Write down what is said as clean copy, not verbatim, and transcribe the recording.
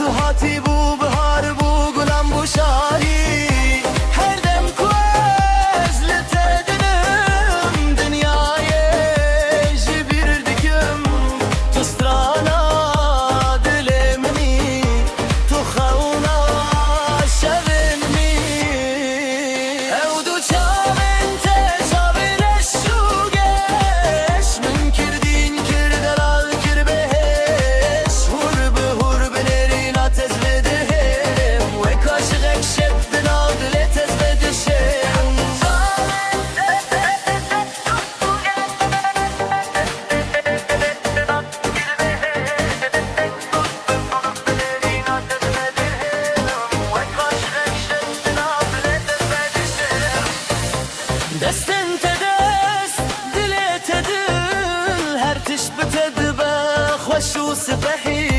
Tu hati bu bihar bu gulam bu şahi her dem kuez letedim dünyaya jibir dikim tu strana dilemni tu khawna şevenni evdu çaven te çaven şugeş min kirdin kirdelal kirbeş hur benerin tezvedehem ve kaşık şebden adile tezvedişem Desten tedes dile tedil her tiş betedbe خوش و سبحی